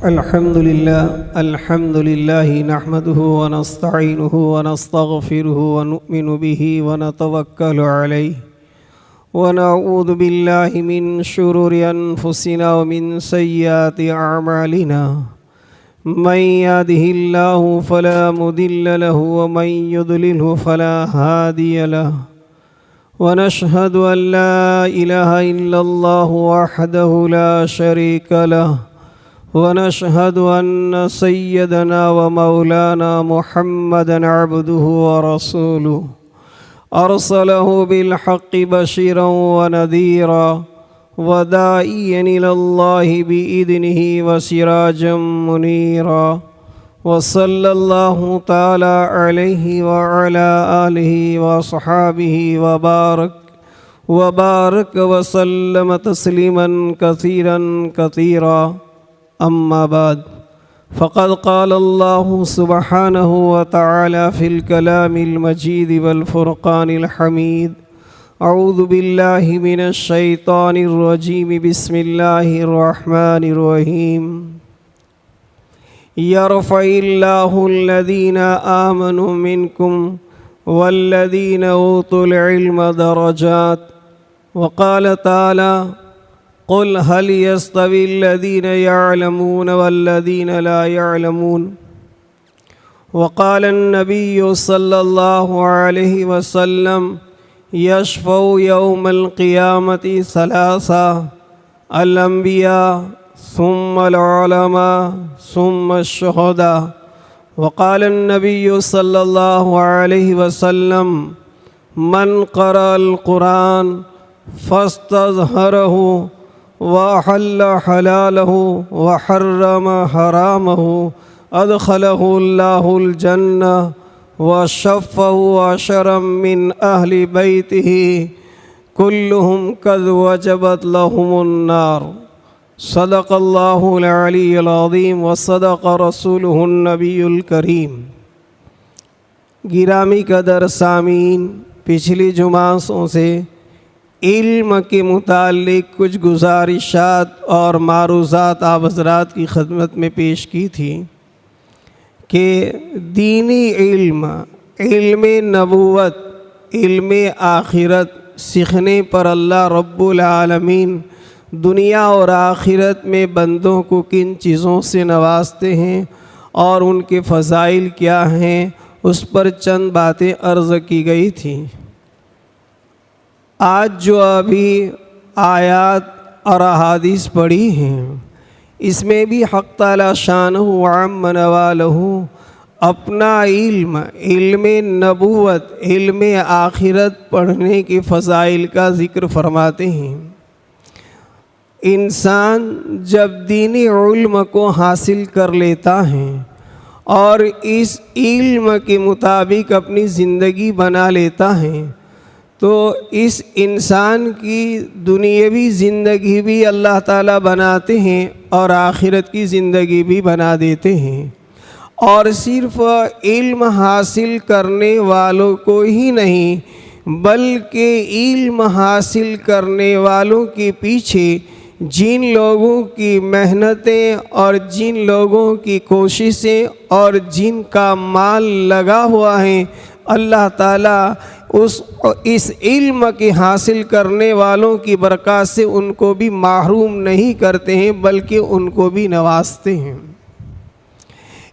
الحمد لله نحمده ونستعينه ونستغفره ونؤمن به ونتوكل عليه ونعوذ بالله من شرور أنفسنا ومن سيئات أعمالنا من يهده الله فلا مضل له ومن يضلله فلا هادي له ونشهد أن لا إله إلا الله وحده لا شريك له ونشهد أن سيدنا ومولانا محمدًا عبده ورسوله أرسله بالحق بشيرا ونذيرا وداعيا إلى الله بإذنه وسراجا منيرا وصلى الله تعالى عليه وعلى آله وصحابه وبارك وسلم تسليما كثيرا كثيرا. أما بعد فقد قال الله سبحانه وتعالى في الكلام المجيد والفرقان الحميد أعوذ بالله من الشيطان الرجيم بسم الله الرحمن الرحيم يرفع الله الذين آمنوا منكم والذين أوتوا العلم درجات. وقال تعالى قل هل يستوي الذين يعلمون والذين لا يعلمون. وقال النبي صلى الله عليه وسلم يشفع يوم القيامة ثلاثة: الأنبياء ثم العلماء ثم الشهداء. وقال النبي صلى الله عليه وسلم من قرأ القرآن فاستظهره وأحل حلاله وحرم حرامه أدخله الله الجنة وشفه عشرا من أهل بيته كلهم قد وجبت لهم النار. صدق الله العلي العظيم وصدق رسوله النبي الكريم. گرامی قدر سامعین، پچھلی جمعوں سے علم کے متعلق کچھ گزارشات اور معروضات آپ حضرات کی خدمت میں پیش کی تھی کہ دینی علم، علم نبوت، علم آخرت سیکھنے پر اللہ رب العالمین دنیا اور آخرت میں بندوں کو کن چیزوں سے نوازتے ہیں اور ان کے فضائل کیا ہیں، اس پر چند باتیں عرض کی گئی تھیں. آج جو ابھی آیات اور احادیث پڑھی ہیں، اس میں بھی حق تعالی شانہ وعم نوالہ اپنا علم، علم نبوت، علم آخرت پڑھنے کے فضائل کا ذکر فرماتے ہیں. انسان جب دینی علم کو حاصل کر لیتا ہے اور اس علم کے مطابق اپنی زندگی بنا لیتا ہے تو اس انسان کی دنیاوی زندگی بھی اللہ تعالیٰ بناتے ہیں اور آخرت کی زندگی بھی بنا دیتے ہیں. اور صرف علم حاصل کرنے والوں کو ہی نہیں بلکہ علم حاصل کرنے والوں کے پیچھے جن لوگوں کی محنتیں اور جن لوگوں کی کوششیں اور جن کا مال لگا ہوا ہے، اللہ تعالیٰ اس علم کے حاصل کرنے والوں کی برکات سے ان کو بھی محروم نہیں کرتے ہیں بلکہ ان کو بھی نوازتے ہیں.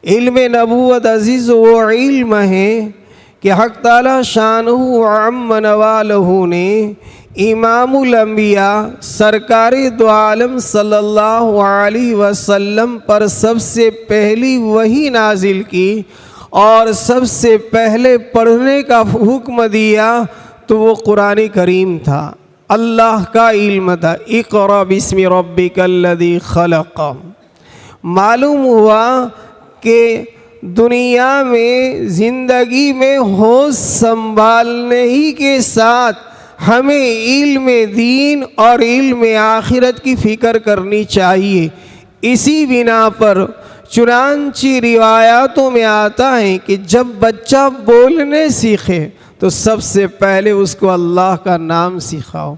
علم نبوت عزیز وہ علم ہے کہ حق تعالی شانہ وعم نوالہ نے امام الانبیاء سرکار دو عالم صلی اللہ علیہ وسلم پر سب سے پہلی وحی نازل کی اور سب سے پہلے پڑھنے کا حکم دیا تو وہ قرآن کریم تھا، اللہ کا علم تھا. اقرأ بسم ربک الذی خلق. معلوم ہوا کہ دنیا میں زندگی میں ہوش سنبھالنے ہی کے ساتھ ہمیں علم دین اور علم آخرت کی فکر کرنی چاہیے. اسی بنا پر چنانچہ روایاتوں میں آتا ہے کہ جب بچہ بولنے سیکھے تو سب سے پہلے اس کو اللہ کا نام سکھاؤ۔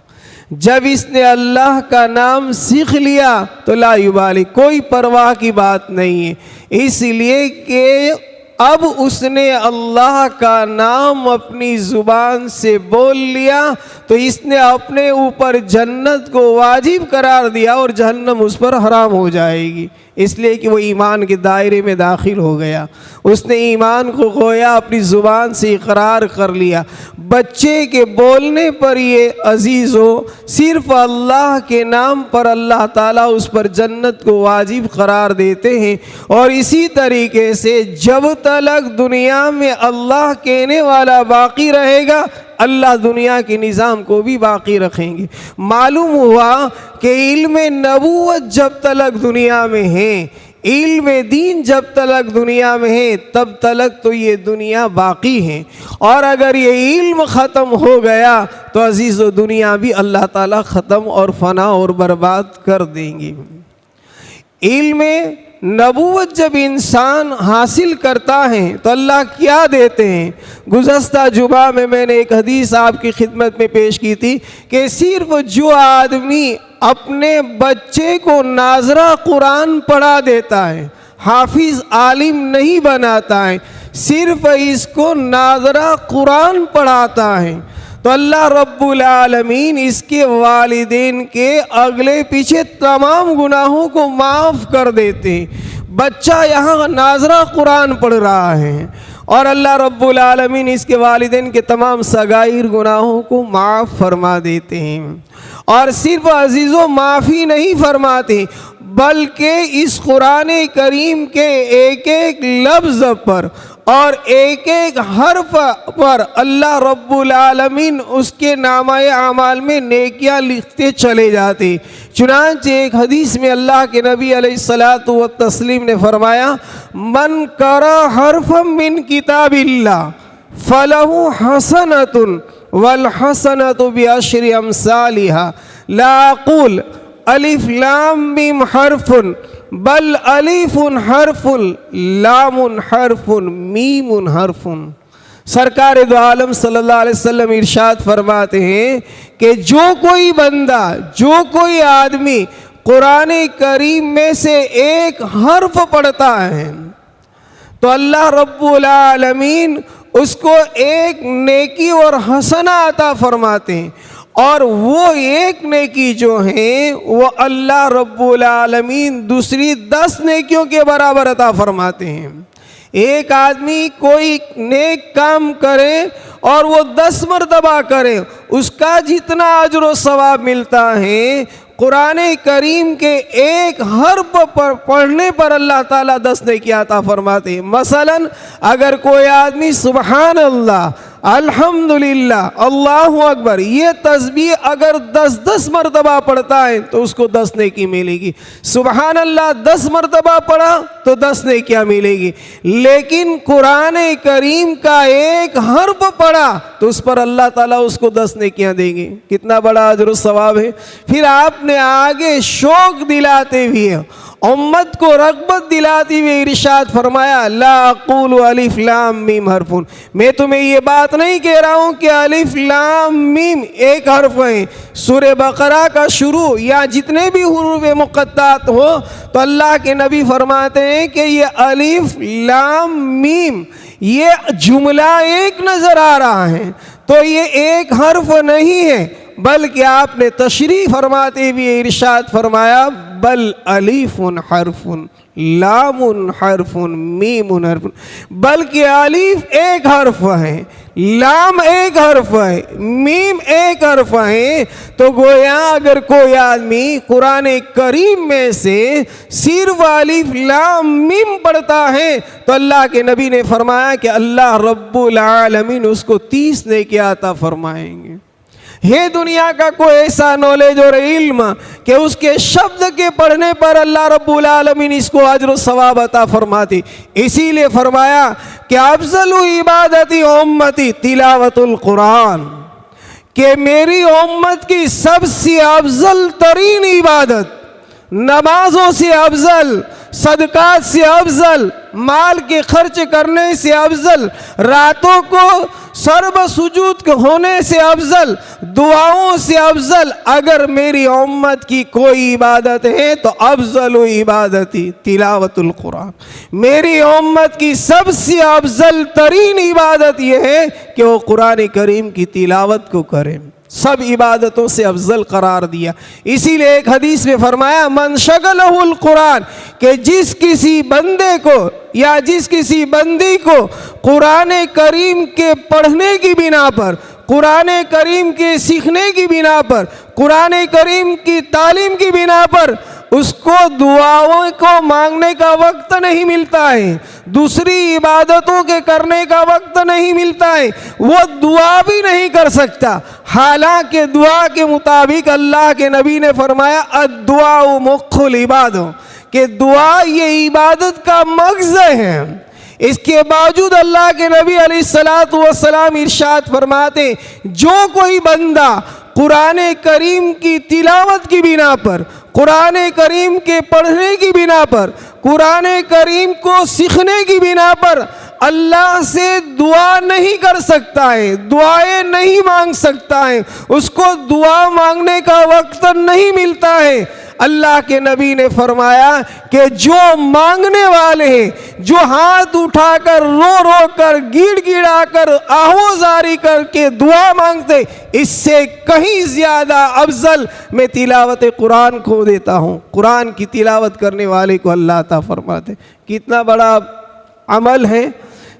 جب اس نے اللہ کا نام سیکھ لیا تو لا یبالی، کوئی پرواہ کی بات نہیں ہے، اس لیے کہ اب اس نے اللہ کا نام اپنی زبان سے بول لیا تو اس نے اپنے اوپر جنت کو واجب قرار دیا اور جہنم اس پر حرام ہو جائے گی، اس لیے کہ وہ ایمان کے دائرے میں داخل ہو گیا، اس نے ایمان کو گویا اپنی زبان سے اقرار کر لیا۔ بچے کے بولنے پر یہ عزیزو صرف اللہ کے نام پر اللہ تعالیٰ اس پر جنت کو واجب قرار دیتے ہیں، اور اسی طریقے سے جب تک دنیا میں اللہ کہنے والا باقی رہے گا اللہ دنیا کے نظام کو بھی باقی رکھیں گے۔ معلوم ہوا کہ علم نبوت جب تک دنیا میں ہے، علم دین جب تک دنیا میں ہے، تب تک تو یہ دنیا باقی ہے، اور اگر یہ علم ختم ہو گیا تو عزیز و دنیا بھی اللہ تعالیٰ ختم اور فنا اور برباد کر دیں گے۔ علم نبوت جب انسان حاصل کرتا ہے تو اللہ کیا دیتے ہیں؟ گزشتہ جمعہ میں نے ایک حدیث آپ کی خدمت میں پیش کی تھی کہ صرف جو آدمی اپنے بچے کو ناظرہ قرآن پڑھا دیتا ہے، حافظ عالم نہیں بناتا ہے، صرف اس کو ناظرہ قرآن پڑھاتا ہے تو اللہ رب العالمین اس کے والدین کے اگلے پیچھے تمام گناہوں کو معاف کر دیتے ہیں۔ بچہ یہاں ناظرہ قرآن پڑھ رہا ہے اور اللہ رب العالمین اس کے والدین کے تمام صغائر گناہوں کو معاف فرما دیتے ہیں، اور صرف عزیزوں معافی نہیں فرماتے بلکہ اس قرآن کریم کے ایک ایک لفظ پر اور ایک ایک حرف پر اللہ رب العالمین اس کے نامہ اعمال میں نیکیاں لکھتے چلے جاتے۔ چنانچہ ایک حدیث میں اللہ کے نبی علیہ الصلاۃ والتسلیم نے فرمایا، من قرأ حرفا من کتاب اللہ فلہ حسنۃ والحسنۃ بعشر امثالها لا اقول الف لام میم حرف بل الف حرف لام حرف میم حرف۔ سرکار دو عالم صلی اللہ علیہ وسلم ارشاد فرماتے ہیں کہ جو کوئی بندہ، جو کوئی آدمی قرآن کریم میں سے ایک حرف پڑھتا ہے تو اللہ رب العالمین اس کو ایک نیکی اور حسنہ عطا فرماتے ہیں، اور وہ ایک نیکی جو ہیں وہ اللہ رب العالمین دوسری 10 نیکیوں کے برابر عطا فرماتے ہیں۔ ایک آدمی کوئی نیک کام کرے اور وہ 10 مرتبہ کرے، اس کا جتنا اجر و ثواب ملتا ہے قرآن کریم کے ایک حرف پر پڑھنے پر اللہ تعالیٰ 10 نیکی عطا فرماتے ہیں۔ مثلا اگر کوئی آدمی سبحان اللہ، الحمدللہ، اللہ اکبر یہ تسبیح اگر 10 مرتبہ پڑھتا ہے تو اس کو 10 نیکی ملے گی۔ سبحان اللہ 10 مرتبہ پڑھا تو 10 نیکیاں ملے گی، لیکن قرآن کریم کا ایک حرف پڑھا تو اس پر اللہ تعالیٰ اس کو 10 نیکیاں دیں گے۔ کتنا بڑا اجر و ثواب ہے۔ پھر آپ نے آگے شوق دلاتے ہوئے، امت کو رغبت دلاتی ہوئے ارشاد فرمایا، لا اقول الف لام میم حرف، میں تمہیں یہ بات نہیں کہہ رہا ہوں کہ الف لام میم ایک حرف ہے۔ سورہ بقرہ کا شروع یا جتنے بھی حروف مقطعات ہو تو اللہ کے نبی فرماتے ہیں کہ یہ الف لام میم یہ جملہ ایک نظر آ رہا ہے تو یہ ایک حرف نہیں ہے، بلکہ آپ نے تشریح فرماتے ہوئے ارشاد فرمایا، بل الف حرف لام حرف میم حرف، بلکہ الف ایک حرف ہے، لام ایک حرف ہے، میم ایک حرف ہے۔ تو گویا اگر کوئی آدمی قرآن کریم میں سے صرف الف لام میم پڑھتا ہے تو اللہ کے نبی نے فرمایا کہ اللہ رب العالمین اس کو 30 نیکیاں عطا فرمائیں گے۔ ہے دنیا کا کوئی ایسا نالج اور علم کہ اس کے شبد کے پڑھنے پر اللہ رب العالمین اس کو اجر و ثواب عطا فرماتی۔ اسی لیے فرمایا کہ افضل عبادتی امتی تلاوت القرآن، کہ میری امت کی سب سے افضل ترین عبادت، نمازوں سے افضل صدقات سے افضل، مال کے خرچ کرنے سے افضل، راتوں کو سرب سجود ہونے سے افضل، دعاؤں سے افضل اگر میری امت کی کوئی عبادت ہے تو افضل عبادتی تلاوت القرآن۔ میری امت کی سب سے افضل ترین عبادت یہ ہے کہ وہ قرآن کریم کی تلاوت کو کریں، سب عبادتوں سے افضل قرار دیا۔ اسی لیے ایک حدیث میں فرمایا من شغلہ القرآن، کہ جس کسی بندے کو یا جس کسی بندی کو قرآن کریم کے پڑھنے کی بنا پر، قرآن کریم کے سیکھنے کی بنا پر، قرآن کریم کی تعلیم کی بنا پر اس کو دعاؤں کو مانگنے کا وقت نہیں ملتا ہے، دوسری عبادتوں کے کرنے کا وقت نہیں ملتا ہے، وہ دعا بھی نہیں کر سکتا۔ حالانکہ دعا کے مطابق اللہ کے نبی نے فرمایا الدعاء مخ العباد، کہ دعا یہ عبادت کا مغز ہے۔ اس کے باوجود اللہ کے نبی علیہ السلام ارشاد فرماتے جو کوئی بندہ قرآن کریم کی تلاوت کی بنا پر، قرآن کریم کے پڑھنے کی بنا پر، قرآن کریم کو سیکھنے کی بنا پر اللہ سے دعا نہیں کر سکتا ہے، دعائیں نہیں مانگ سکتا ہے، اس کو دعا مانگنے کا وقت نہیں ملتا ہے، اللہ کے نبی نے فرمایا کہ جو مانگنے والے ہیں، جو ہاتھ اٹھا کر رو رو کر گیڑ گڑا کر آہوزاری کر کے دعا مانگتے، اس سے کہیں زیادہ افضل میں تلاوت قرآن کو دیتا ہوں۔ قرآن کی تلاوت کرنے والے کو اللہ عطا فرماتے، کتنا بڑا عمل ہے۔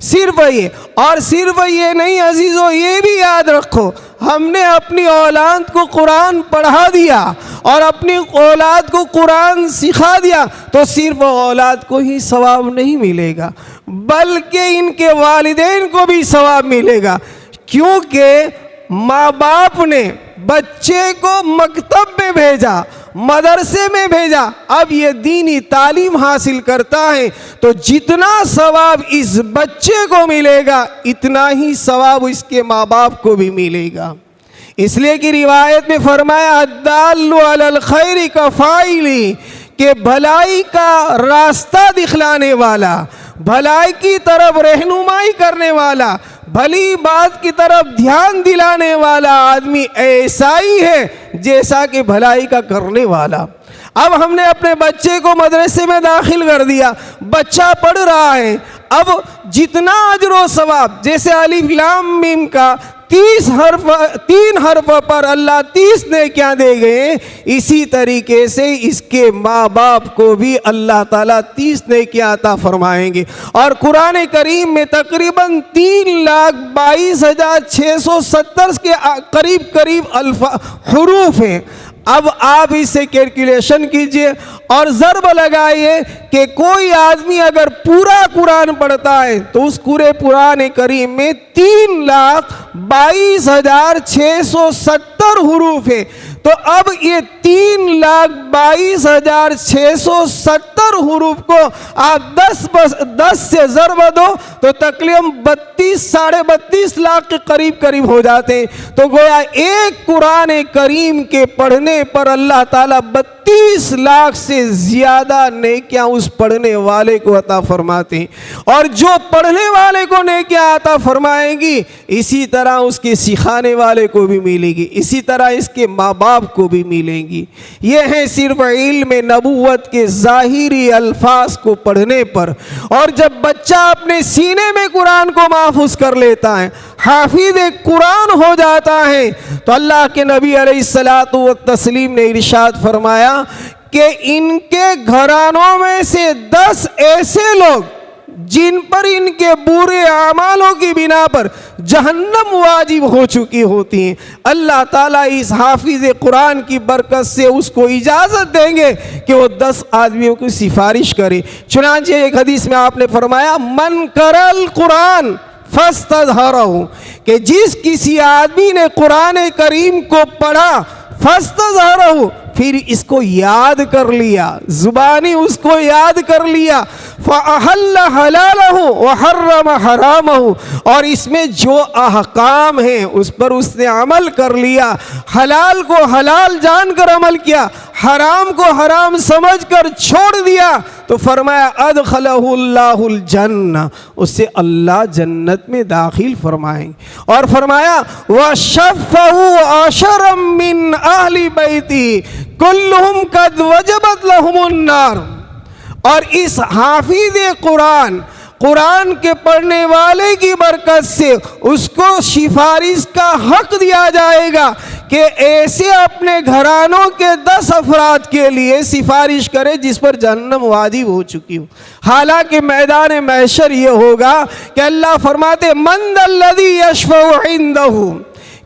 صرف یہ اور صرف یہ نہیں عزیزو، یہ بھی یاد رکھو ہم نے اپنی اولاد کو قرآن پڑھا دیا اور اپنی اولاد کو قرآن سکھا دیا تو صرف اولاد کو ہی ثواب نہیں ملے گا بلکہ ان کے والدین کو بھی ثواب ملے گا، کیونکہ ماں باپ نے بچے کو مکتب میں بھیجا، مدرسے میں بھیجا، اب یہ دینی تعلیم حاصل کرتا ہے تو جتنا ثواب اس بچے کو ملے گا اتنا ہی ثواب اس کے ماں باپ کو بھی ملے گا۔ اس لیے کہ روایت میں فرمایا الدال علی الخیر کفاعلی، کہ بھلائی کا راستہ دکھلانے والا، بھلائی کی طرف رہنمائی کرنے والا، بھلی بات کی طرف دھیان دلانے والا آدمی ایسا ہی ہے جیسا کہ بھلائی کا کرنے والا۔ اب ہم نے اپنے بچے کو مدرسے میں داخل کر دیا، بچہ پڑھ رہا ہے، اب جتنا اجر و ثواب، جیسے الف لام میم کا 3 حرف پر اللہ 30 نیکیاں دے گئے، اسی طریقے سے اس کے ماں باپ کو بھی اللہ تعالیٰ 30 نیکیاں عطا فرمائیں گے۔ اور قرآن کریم میں تقریباً 3,22,670 کے قریب حروف ہیں۔ اب آپ اسے کیلکولیشن کیجئے اور ضرب لگائیے کہ کوئی آدمی اگر پورا قرآن پڑھتا ہے تو اس پورے قرآن کریم میں 3,22,670 حروف ہے، تو اب یہ 3,22,670 حروف کو آپ 10 سے ضرب دو تو تقریباً 32 لاکھ کے قریب ہو جاتے ہیں۔ تو گویا ایک قرآن کریم کے پڑھنے پر اللہ تعالیٰ 32 لاکھ سے زیادہ نیکیاں اس پڑھنے والے کو عطا فرماتے ہیں، اور جو پڑھنے والے کو نیکیاں عطا فرمائیں گی اسی طرح اس کے سکھانے والے کو بھی ملے گی، اسی طرح اس کے ماں باپ کو بھی ملیں گی۔ یہ ہے صرف علم نبوت کے ظاہری الفاظ کو پڑھنے پر۔ اور جب بچہ اپنے سینے میں قرآن کو محفوظ کر لیتا ہے، حافظ قرآن ہو جاتا ہے، تو اللہ کے نبی علیہ الصلاۃ والتسلیم نے ارشاد فرمایا کہ ان کے گھرانوں میں سے 10 ایسے لوگ جن پر ان کے برے اعمالوں کی بنا پر جہنم واجب ہو چکی ہوتی ہیں، اللہ تعالیٰ اس حافظ قرآن کی برکت سے اس کو اجازت دیں گے کہ وہ 10 آدمیوں کی سفارش کرے۔ چنانچہ ایک حدیث میں آپ نے فرمایا من قرأ القرآن فاستظہرہ، کہ جس کسی آدمی نے قرآن کریم کو پڑھا فاستظہرہ، پھر اس کو یاد کر لیا، زبانی اس کو یاد کر لیا، فَأَحَلَّ حَلَالَهُ وَحَرَّمَ حَرَامَهُ، اور اس میں جو احکام ہیں اس پر اس نے عمل کر لیا، حلال کو حلال جان کر عمل کیا، حرام کو حرام سمجھ کر چھوڑ دیا تو فرمایا ادخلہ اللہ الجنہ، اسے اللہ جنت میں داخل فرمائیں گے۔ اور فرمایا وَشَفَّهُ عَشَرًا مِّنْ أَهْلِ بَيْتِهِ كُلُّهُمْ قَدْ وَجَبَتْ لَهُمُ النَّارُ، اور اس حافظ قرآن کے پڑھنے والے کی برکت سے اس کو سفارش کا حق دیا جائے گا کہ ایسے اپنے گھرانوں کے 10 افراد کے لیے سفارش کرے جس پر جہنم واجب ہو چکی ہو۔ حالانکہ میدان محشر یہ ہوگا کہ اللہ فرماتے من ذا الذی یشفع عندہ،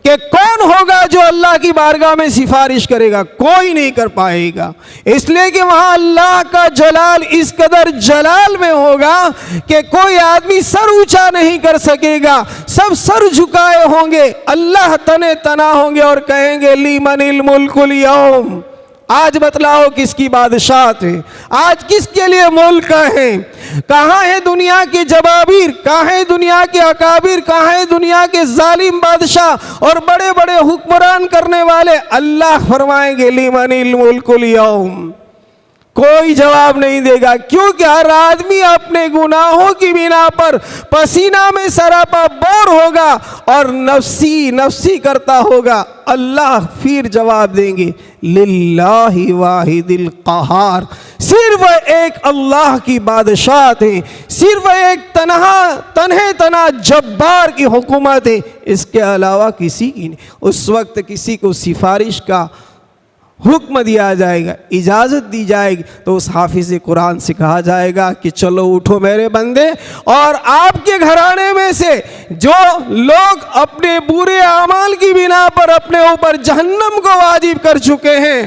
کہ کون ہوگا جو اللہ کی بارگاہ میں سفارش کرے گا؟ کوئی نہیں کر پائے گا، اس لیے کہ وہاں اللہ کا جلال اس قدر جلال میں ہوگا کہ کوئی آدمی سر اونچا نہیں کر سکے گا، سب سر جھکائے ہوں گے، اللہ تنے تنا ہوں گے اور کہیں گے لیمن الملک اليوم، آج بتلاؤ کس کی بادشاہت ہے، آج کس کے لیے ملک ہے؟ کہاں ہے دنیا کے جبابیر، کہاں ہے دنیا کے اکابر، کہاں ہے دنیا کے ظالم بادشاہ اور بڑے بڑے حکمران کرنے والے؟ اللہ فرمائیں گے لیمن الملک اليوم، کوئی جواب نہیں دے گا، کیونکہ ہر آدمی اپنے گناہوں کی بنا پر پسینہ میں سراپا بور ہوگا اور نفسی نفسی کرتا ہوگا۔ اللہ پھر جواب دیں گے للہ واحد القہار، صرف ایک اللہ کی بادشاہت ہے، صرف ایک تنہا جبار کی حکومت ہے، اس کے علاوہ کسی کی نہیں۔ اس وقت کسی کو سفارش کا حکم دیا جائے گا، اجازت دی جائے گی، تو اس حافظ قرآن سے کہا جائے گا کہ چلو اٹھو میرے بندے، اور آپ کے گھرانے میں سے جو لوگ اپنے برے اعمال کی بنا پر اپنے اوپر جہنم کو واجب کر چکے ہیں،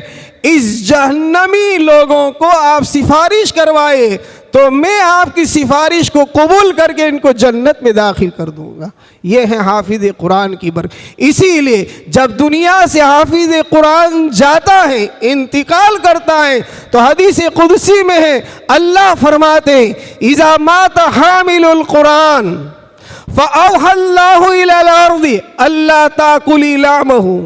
اس جہنمی لوگوں کو آپ سفارش کروائے تو میں آپ کی سفارش کو قبول کر کے ان کو جنت میں داخل کر دوں گا۔ یہ ہے حافظ قرآن کی برکت۔ اسی لیے جب دنیا سے حافظ قرآن جاتا ہے، انتقال کرتا ہے، تو حدیث قدسی میں ہے اللہ فرماتے ہیں اذا مات حامل القرآن فاوحى اللہ الی الارض الا تاکلی لحمہ،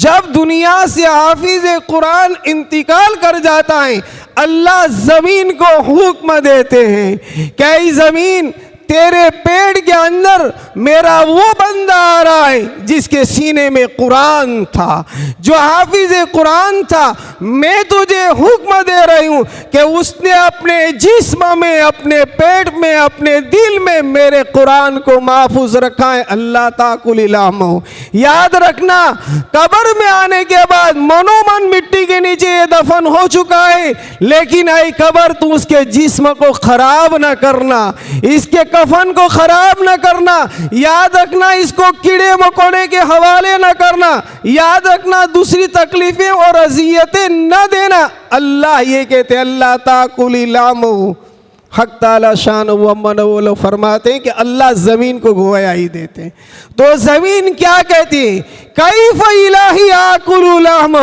جب دنیا سے حافظ قرآن انتقال کر جاتا ہے اللہ زمین کو حکم دیتے ہیں کہ اے زمین تیرے پیٹ کے اندر میرا وہ بندہ آ رہا ہے جس کے سینے میں قرآن تھا، جو حافظ قرآن تھا، میں تجھے حکم دے رہی ہوں کہ اس نے اپنے جسم میں، اپنے پیٹ میں، اپنے دل میں میرے قرآن کو محفوظ رکھا ہے۔ اللہ تاکل لحمہ، یاد رکھنا قبر میں آنے کے بعد من مٹی کے نیچے یہ دفن ہو چکا ہے، لیکن اے قبر تو اس کے جسم کو خراب نہ کرنا، اس کے کفن کو خراب نہ کرنا، یاد رکھنا اس کو کیڑے مکوڑے کے حوالے نہ کرنا، یاد رکھنا دوسری تکلیفیں اور اذیتیں نہ دینا۔ اللہ یہ کہتے ہیں اللہ تاکلی لحمہ، حق تعالی شان و منو فرماتے ہیں کہ اللہ زمین کو گویا ہی دیتے ہیں۔ تو زمین کیا کہتی ہے کیف الہی آکل لحمہ،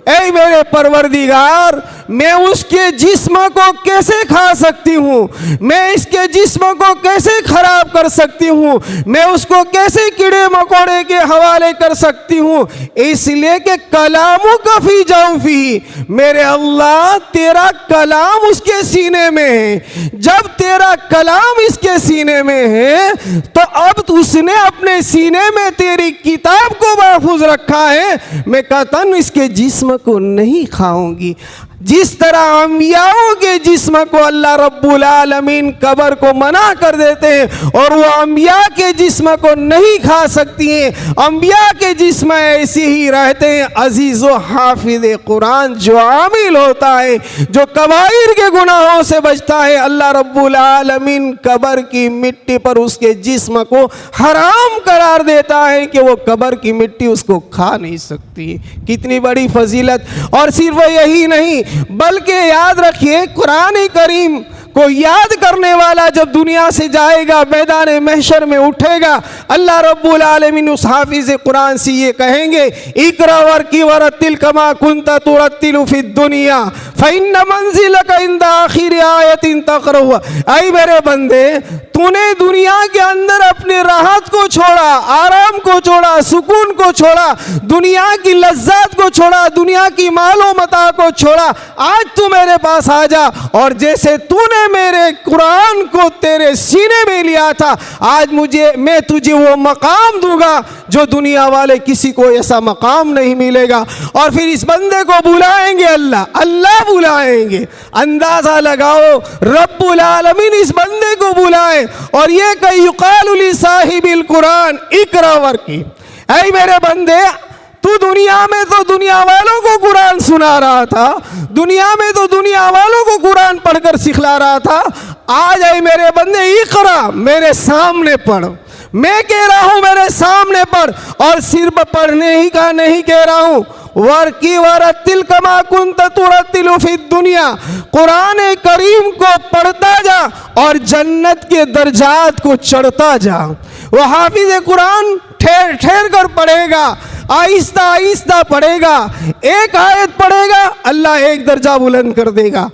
اے میرے پروردگار میں اس کے جسم کو کیسے کھا سکتی ہوں، میں اس کے جسم کو کیسے خراب کر سکتی ہوں، میں اس کو کیسے کیڑے مکوڑے کے حوالے کر سکتی ہوں؟ اس لیے کہ کلامک فی جوفی، میرے اللہ تیرا کلام اس کے سینے میں ہے، جب تیرا کلام اس کے سینے میں ہے تو اب اس نے اپنے سینے میں تیری کتاب کو محفوظ رکھا ہے، میں قطعاً اس کے جسم کو نہیں کھاؤں گی۔ جس طرح انبیاءوں کے جسم کو اللہ رب العالمین قبر کو منع کر دیتے ہیں اور وہ انبیاء کے جسم کو نہیں کھا سکتی ہیں، انبیاء کے جسم ایسے ہی رہتے ہیں۔ عزیز و حافظ قرآن جو عامل ہوتا ہے، جو کبائر کے گناہوں سے بچتا ہے، اللہ رب العالمین قبر کی مٹی پر اس کے جسم کو حرام قرار دیتا ہے کہ وہ قبر کی مٹی اس کو کھا نہیں سکتی۔ کتنی بڑی فضیلت! اور صرف یہی نہیں بلکہ یاد رکھیے کو یاد کرنے والا جب دنیا سے جائے گا، میدان محشر میں اٹھے گا، اللہ رب العالمین اس حافظ قرآن سے یہ کہیں گے اقرا ورکی ورتل کما کنت ترتل فی الدنیا فإن منزلک عند آخر آیت تقرأ۔ اے میرے بندے، تو نے دنیا کے اندر اپنے راحت کو چھوڑا، آرام کو چھوڑا، سکون کو چھوڑا، دنیا کی لذات کو چھوڑا، دنیا کی مال و متاع کو چھوڑا، آج تو میرے پاس آ جا، اور جیسے تو نے میرے قرآن کو تیرے سینے میں لیا تھا، آج میں تجھے وہ مقام دوں گا جو دنیا والے کسی کو ایسا مقام نہیں ملے گا۔ اور پھر اس بندے کو بلائیں گے اللہ بلائیں گے۔ اندازہ لگاؤ، رب العالمین اس بندے کو بلائے اور یہ کہ یقال لصاحب القرآن اقرا ورکی۔ اے میرے بندے، تو دنیا میں تو دنیا والوں کو قرآن سنا رہا تھا، دنیا میں تو دنیا والوں کو قرآن پڑھ کر سکھلا رہا تھا، آج اے میرے بندے اقرا، میرے سامنے پڑھ، میں کہہ رہا ہوں میرے سامنے پڑھ، اور صرف پڑھنے ہی کا نہیں کہہ رہا ہوں، ورکی ورتل کما کنت ترتل فی الدنیا، قرآن کریم کو پڑھتا جا اور جنت کے درجات کو چڑھتا جا۔ وہ حافظ قرآن ٹھہر ٹھہر کر پڑھے گا، آہستہ آہستہ پڑھے گا، ایک آیت پڑھے گا اللہ ایک درجہ بلند کر دے گا،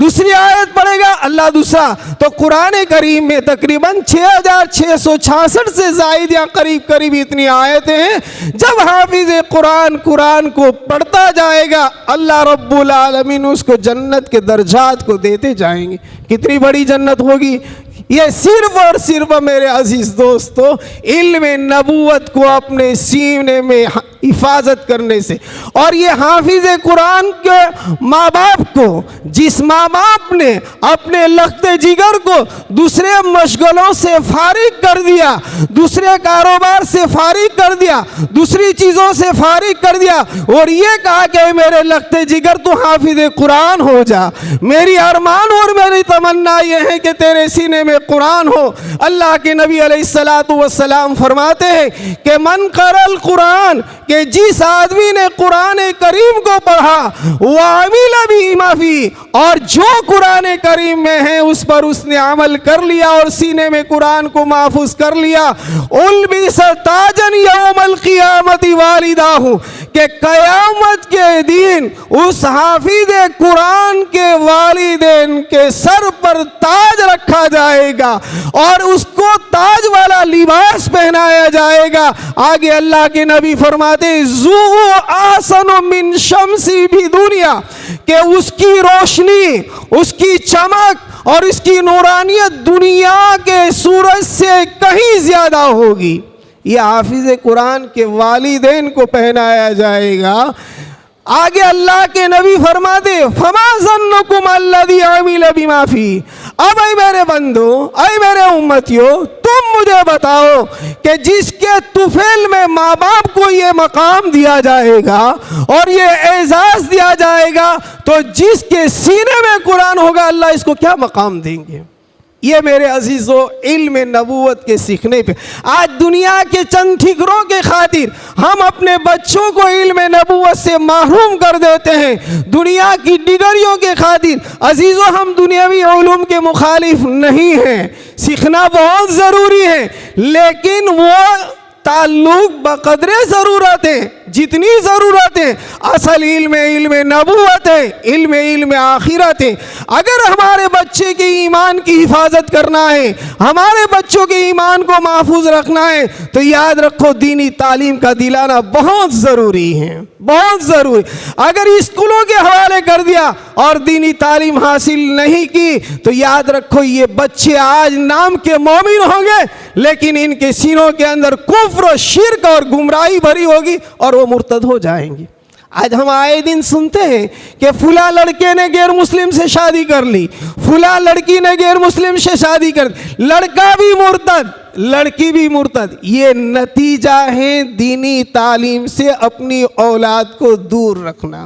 دوسری آیت پڑھے گا اللہ دوسرا۔ تو قرآن کریم میں تقریباً 6666 سے زائد یا قریب اتنی آیتیں ہیں۔ جب حافظ قرآن کو پڑھتا جائے گا، اللہ رب العالمین اس کو جنت کے درجات کو دیتے جائیں گے۔ کتنی بڑی جنت ہوگی! یہ صرف اور صرف میرے عزیز دوستو علم نبوت کو اپنے سینے میں حفاظت کرنے سے، اور یہ حافظ قرآن کے ماں باپ کو، جس ماں باپ نے اپنے لخت جگر کو دوسرے مشغلوں سے فارغ کر دیا، دوسرے کاروبار سے فارغ کر دیا، دوسری چیزوں سے فارغ کر دیا، اور یہ کہا کہ میرے لخت جگر تو حافظ قرآن ہو جا، میری ارمان اور میری تمنا یہ ہے کہ تیرے سینے میں قرآن ہو۔ اللہ کے نبی علیہ السلام فرماتے ہیں کہ من قرأ القرآن، کہ جس آدمی نے قرآن کریم کو پڑھا، وعمل بما فیہ، اور جو قرآن کریم میں ہے اس پر اس نے عمل کر لیا اور سینے میں قرآن کو محفوظ کر لیا، البس تاجا یوم القیامت والداہ، کہ قیامت کے دن اس حافظ قرآن کے والدین کے سر پر تاج رکھا جائے گا اور اس کو تاج والا لباس پہنایا جائے گا۔ آگے اللہ کے نبی فرماتے ہیں ذو احسن من شمسی بھی دنیا، کہ اس کی روشنی، اس کی چمک اور اس کی نورانیت دنیا کے سورج سے کہیں زیادہ ہوگی۔ یہ حافظ قرآن کے والدین کو پہنایا جائے گا۔ آگے اللہ کے نبی فرماتے فما ظنکم الذی عمل بما فیہ۔ اب اے میرے بندو، اے میرے امتیوں، تم مجھے بتاؤ کہ جس کے طفیل میں ماں باپ کو یہ مقام دیا جائے گا اور یہ اعزاز دیا جائے گا، تو جس کے سینے میں قرآن ہوگا اللہ اس کو کیا مقام دیں گے؟ یہ میرے عزیزو علم نبوت کے سیکھنے پہ آج دنیا کے چند ٹھکروں کے خاطر ہم اپنے بچوں کو علم نبوت سے محروم کر دیتے ہیں۔ دنیا کی ڈگریوں کے خاطر عزیزو ہم دنیاوی علوم کے مخالف نہیں ہیں، سیکھنا بہت ضروری ہے، لیکن وہ تعلق بقدر ضرورت ہے جتنی ضرورت ہے۔ اصل علم نبوت ہے، علم آخرت ہے۔ اگر ہمارے بچے کے ایمان کی حفاظت کرنا ہے، ہمارے بچوں کے ایمان کو محفوظ رکھنا ہے، تو یاد رکھو دینی تعلیم کا دلانا بہت ضروری ہے، بہت ضروری۔ اگر اسکولوں کے حوالے کر دیا اور دینی تعلیم حاصل نہیں کی تو یاد رکھو یہ بچے آج نام کے مومن ہوں گے لیکن ان کے سینوں کے اندر کفر و شرک اور گمراہی بھری ہوگی اور وہ مرتد ہو جائیں گی۔ آج ہم آئے دن سنتے ہیں کہ فلاں لڑکے نے غیر مسلم سے شادی کر لی، فلاں لڑکی نے غیر مسلم سے شادی کر لی، لڑکا بھی مرتد، لڑکی بھی مرتد۔ یہ نتیجہ ہے دینی تعلیم سے اپنی اولاد کو دور رکھنا۔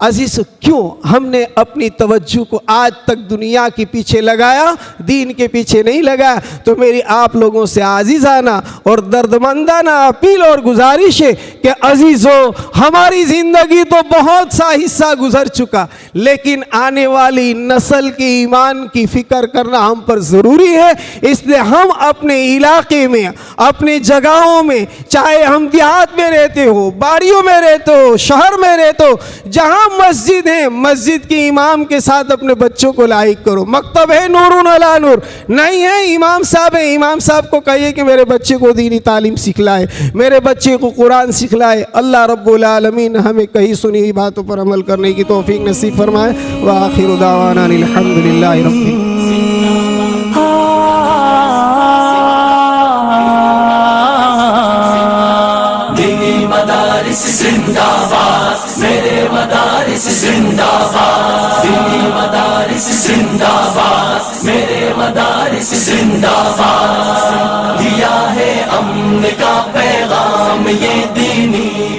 عزیز کیوں ہم نے اپنی توجہ کو آج تک دنیا کے پیچھے لگایا، دین کے پیچھے نہیں لگایا؟ تو میری آپ لوگوں سے عزیزانہ اور دردمندانہ اپیل اور گزارش ہے کہ عزیزو، ہماری زندگی تو بہت سا حصہ گزر چکا، لیکن آنے والی نسل کے ایمان کی فکر کرنا ہم پر ضروری ہے۔ اس لیے ہم اپنے علاقے میں، اپنے جگہوں میں، چاہے ہم دیہات میں رہتے ہو، باڑیوں میں رہتے ہو، شہر میں رہتے ہو، جہاں مسجد ہے، مسجد کے امام کے ساتھ اپنے بچوں کو لاحق کرو۔ مکتب ہے نور علی نور، نہیں ہے امام صاحب ہے، امام صاحب کو کہیے کہ میرے بچے کو دینی تعلیم سکھلائے، میرے بچے کو قرآن سکھلائے۔ اللہ رب العالمین ہمیں کہی سنی باتوں پر عمل کرنے کی توفیق نصیب فرمائے۔ وآخر دعوانا الحمدللہ رب العالمین۔ مدارس زندہ باد، میرے مدارس زندہ باد، دینی مدارس زندہ باد، میرے مدارس زندہ باد، دیا ہے امن کا پیغام یہ دینی